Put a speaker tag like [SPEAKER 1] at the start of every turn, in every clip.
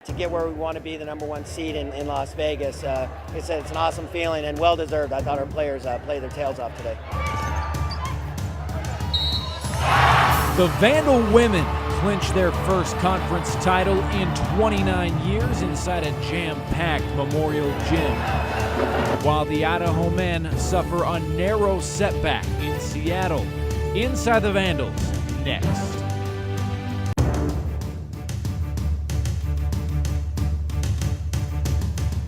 [SPEAKER 1] To get where we want to be, the #1 seed in Las Vegas, it's an awesome feeling and well-deserved. I thought our players played their tails off today.
[SPEAKER 2] The Vandal Women clinched their first conference title in 29 years inside a jam-packed Memorial Gym, while the Idaho men suffer a narrow setback in Seattle. Inside the Vandals, next.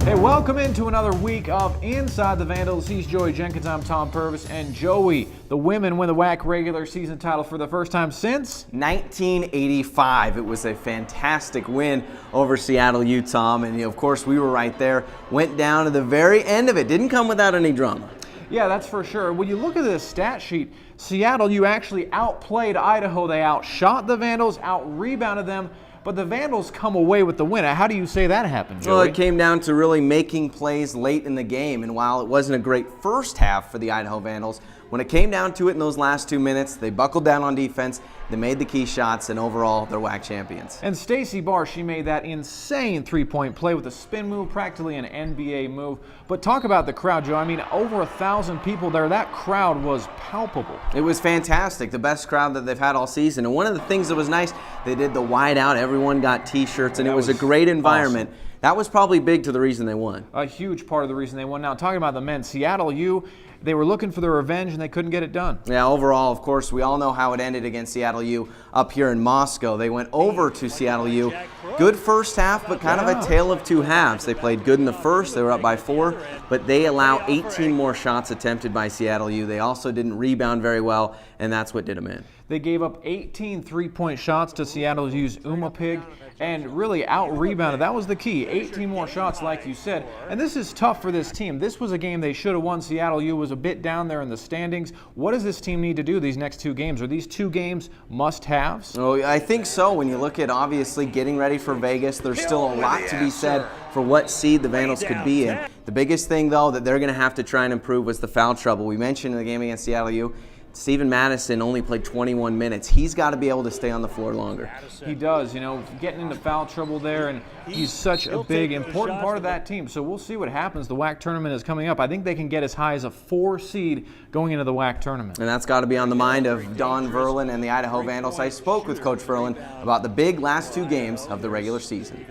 [SPEAKER 2] Hey, welcome into another week of Inside the Vandals. He's Joey Jenkins, I'm Tom Purvis, and Joey, the women win the WAC regular season title for the first time since
[SPEAKER 3] 1985. It was a fantastic win over Seattle U, Tom, and of course we were right there. Went down to the very end of it. Didn't come without any drama.
[SPEAKER 2] Yeah, that's for sure. When you look at this stat sheet, Seattle U actually outplayed Idaho. They outshot the Vandals, out-rebounded them. But the Vandals come away with the win. How do you say that happened, Joey?
[SPEAKER 3] Well, it came down to really making plays late in the game. And while it wasn't a great first half for the Idaho Vandals, when it came down to it in those last 2 minutes, they buckled down on defense, they made the key shots, and overall, they're WAC champions.
[SPEAKER 2] And Stacey Barr, she made that insane three-point play with a spin move, practically an NBA move. But talk about the crowd, Joe. I mean, over 1,000 people there. That crowd was palpable.
[SPEAKER 3] It was fantastic. The best crowd that they've had all season. And one of the things that was nice, they did the wide out. Everyone got T-shirts, and it was a great environment. Awesome. That was probably big to the reason they won.
[SPEAKER 2] A huge part of the reason they won. Now, talking about the men, Seattle U, they were looking for their revenge, and they couldn't get it done.
[SPEAKER 3] Yeah, overall, of course, we all know how it ended against Seattle U up here in Moscow. They went over to Seattle U. Good first half, but kind of a tale of two halves. They played good in the first. They were up by 4, but they allow 18 more shots attempted by Seattle U. They also didn't rebound very well, and that's what did them in.
[SPEAKER 2] They gave up 18 three-point shots to Seattle U's Umapig and really out-rebounded. That was the key. 18 more shots, like you said. And this is tough for this team. This was a game they should have won. Seattle U was a bit down there in the standings. What does this team need to do these next 2 games? Are these 2 games must-haves?
[SPEAKER 3] Oh, I think so. When you look at, obviously, getting ready for Vegas, there's still a lot to be said for what seed the Vandals could be in. The biggest thing, though, that they're going to have to try and improve was the foul trouble. We mentioned in the game against Seattle U, Steven Madison only played 21 minutes. He's got to be able to stay on the floor longer.
[SPEAKER 2] He does, getting into foul trouble there, and he's such a big, important part of that team. So we'll see what happens. The WAC tournament is coming up. I think they can get as high as a 4 seed going into the WAC tournament.
[SPEAKER 3] And that's got to be on the mind of Don Verlin and the Idaho Vandals. I spoke with Coach Verlin about the big last 2 games of the regular season.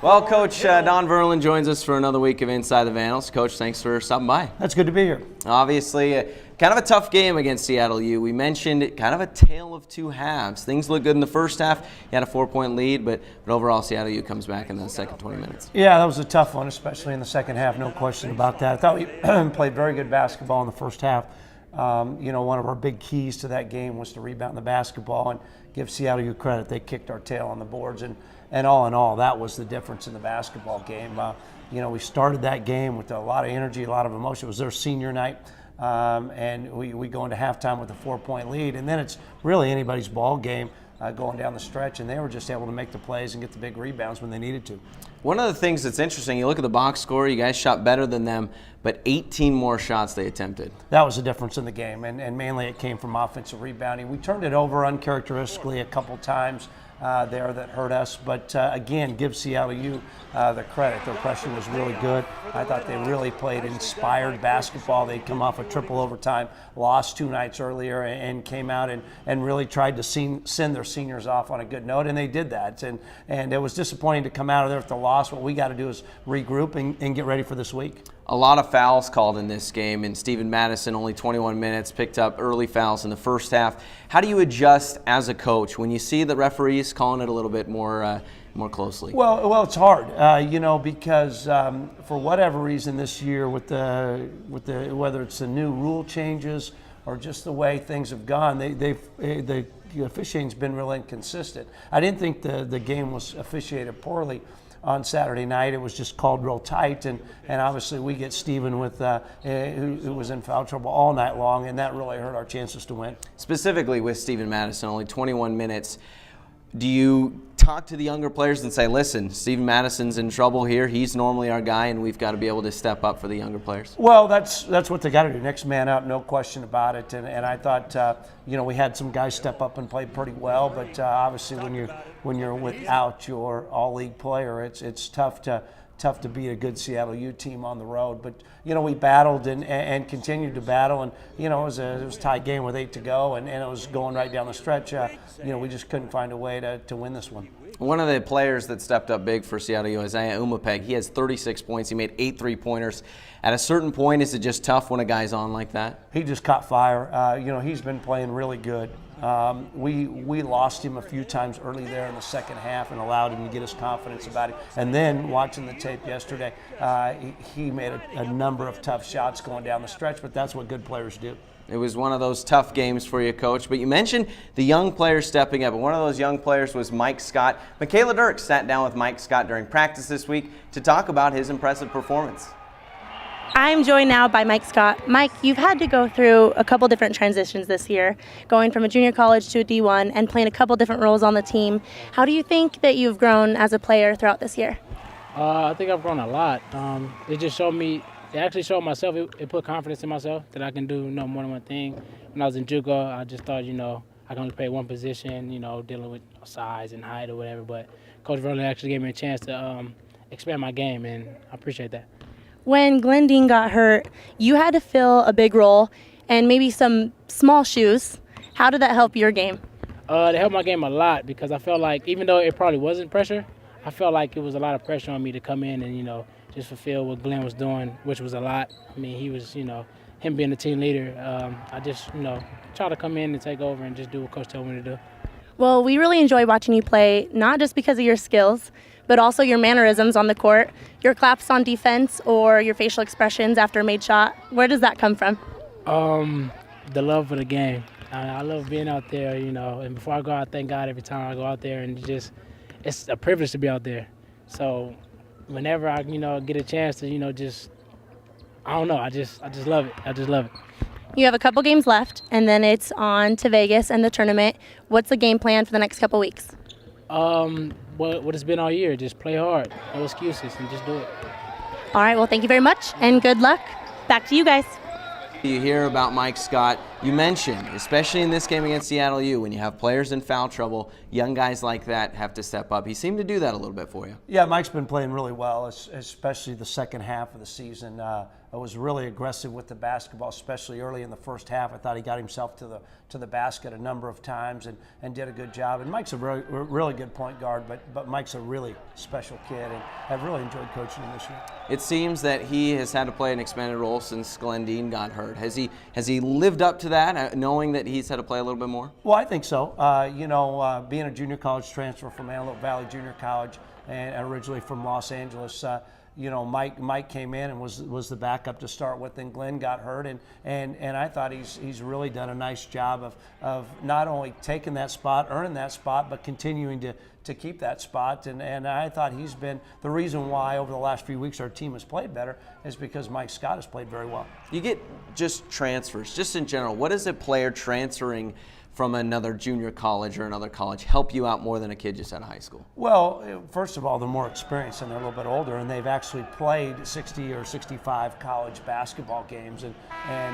[SPEAKER 3] Well, Coach, Don Verlin joins us for another week of Inside the Vandals. Coach, thanks for stopping by.
[SPEAKER 4] That's good to be here.
[SPEAKER 3] Obviously, kind of a tough game against Seattle U. We mentioned kind of a tale of 2 halves. Things looked good in the first half. You had a 4-point lead, but overall, Seattle U comes back in the second 20 minutes.
[SPEAKER 4] Yeah, that was a tough one, especially in the second half. No question about that. I thought we played very good basketball in the first half. One of our big keys to that game was to rebound the basketball and give Seattle U credit. They kicked our tail on the boards, and all in all, that was the difference in the basketball game. We started that game with a lot of energy, a lot of emotion. It was their senior night, and we go into halftime with a 4-point lead, and then it's really anybody's ball game going down the stretch, and they were just able to make the plays and get the big rebounds when they needed to.
[SPEAKER 3] One of the things that's interesting, you look at the box score, you guys shot better than them, but 18 more shots they attempted.
[SPEAKER 4] That was the difference in the game, and mainly it came from offensive rebounding. We turned it over uncharacteristically a couple times there that hurt us, but again, give Seattle U the credit. Their pressure was really good. I thought they really played inspired basketball. They'd come off a triple overtime, lost 2 nights earlier, and came out and really tried to send their seniors off on a good note, and they did that. And it was disappointing to come out of there with the loss. What we got to do is regroup and get ready for this week.
[SPEAKER 3] A lot of fouls called in this game, and Steven Madison, only 21 minutes, picked up early fouls in the first half. How do you adjust as a coach when you see the referees calling it a little bit more closely?
[SPEAKER 4] Well, it's hard, because for whatever reason this year, with the whether it's the new rule changes or just the way things have gone, the officiating's been real inconsistent. I didn't think the game was officiated poorly on Saturday night. It was just called real tight, and obviously we get Steven with who was in foul trouble all night long, and that really hurt our chances to win.
[SPEAKER 3] Specifically with Steven Madison, only 21 minutes. Do you talk to the younger players and say, listen, Steven Madison's in trouble here. He's normally our guy, and we've got to be able to step up for the younger players?
[SPEAKER 4] Well, that's what they got to do. Next man up, no question about it. And I thought, we had some guys step up and play pretty well. But obviously, when you're without your all-league player, it's tough to beat a good Seattle U team on the road. But we battled and continued to battle, and it was a tight game with 8 to go, and it was going right down the stretch. We just couldn't find a way to win this one.
[SPEAKER 3] One of the players that stepped up big for Seattle U, Isaiah Umapeg, he has 36 points. He made 8 3-pointers. At a certain point, is it just tough when a guy's on like that?
[SPEAKER 4] He just caught fire. He's been playing really good. We lost him a few times early there in the second half and allowed him to get his confidence about it. And then watching the tape yesterday, he made a number of tough shots going down the stretch, but that's what good players do.
[SPEAKER 3] It was one of those tough games for you, Coach. But you mentioned the young players stepping up, and one of those young players was Mike Scott. Michaela Dirks sat down with Mike Scott during practice this week to talk about his impressive performance.
[SPEAKER 5] I'm joined now by Mike Scott. Mike, you've had to go through a couple different transitions this year, going from a junior college to a D1 and playing a couple different roles on the team. How do you think that you've grown as a player throughout this year?
[SPEAKER 6] I think I've grown a lot. It just showed me, it actually showed myself, it put confidence in myself that I can do more than one thing. When I was in JUCO, I just thought, I can only play one position, dealing with size and height or whatever. But Coach Verlin actually gave me a chance to expand my game, and I appreciate that.
[SPEAKER 5] When Glendine got hurt, you had to fill a big role and maybe some small shoes. How did that help your game?
[SPEAKER 6] It helped my game a lot because I felt like, even though it probably wasn't pressure, I felt like it was a lot of pressure on me to come in and, just fulfill what Glenn was doing, which was a lot. I mean, he was, him being the team leader, I just, try to come in and take over and just do what Coach told me to do.
[SPEAKER 5] Well, we really enjoy watching you play, not just because of your skills, but also your mannerisms on the court, your claps on defense, or your facial expressions after a made shot. Where does that come from?
[SPEAKER 6] The love for the game. I love being out there, and before I go out, thank God every time I go out there, and it's a privilege to be out there. So whenever I, get a chance to, I don't know, I just love it. I just love it.
[SPEAKER 5] You have a couple games left, and then it's on to Vegas and the tournament. What's the game plan for the next couple weeks?
[SPEAKER 6] What it's been all year, just play hard, no excuses, and just do it.
[SPEAKER 5] All right, well, thank you very much, and good luck. Back to you guys.
[SPEAKER 3] You hear about Mike Scott. You mentioned, especially in this game against Seattle U, when you have players in foul trouble, young guys like that have to step up. He seemed to do that a little bit for you.
[SPEAKER 4] Yeah, Mike's been playing really well, especially the second half of the season. I was really aggressive with the basketball, especially early in the first half. I thought he got himself to the basket a number of times and did a good job. And Mike's a really good point guard, but Mike's a really special kid, and I've really enjoyed coaching him this year.
[SPEAKER 3] It seems that he has had to play an expanded role since Glendine got hurt. Has he lived up to that, knowing that he's had to play a little bit more?
[SPEAKER 4] Well, I think so. Being a junior college transfer from Antelope Valley Junior College and originally from Los Angeles, Mike came in and was the backup to start with, and Glenn got hurt, and I thought he's really done a nice job of not only taking that spot, earning that spot, but continuing to keep that spot. And I thought he's been the reason why over the last few weeks our team has played better is because Mike Scott has played very well.
[SPEAKER 3] You get just transfers, just in general. What does a player transferring from another junior college or another college help you out more than a kid just out of high school?
[SPEAKER 4] Well, first of all, they're more experienced and they're a little bit older, and they've actually played 60 or 65 college basketball games, and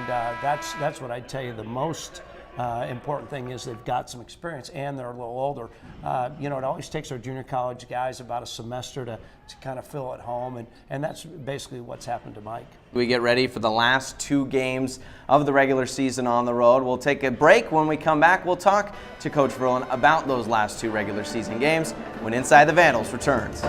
[SPEAKER 4] that's what I'd tell you the most important thing is they've got some experience and they're a little older. It always takes our junior college guys about a semester to kind of fill at home, and that's basically what's happened to Mike.
[SPEAKER 3] We get ready for the last 2 games of the regular season on the road. We'll take a break. When we come back, we'll talk to Coach Verlin about those last 2 regular season games when Inside the Vandals returns.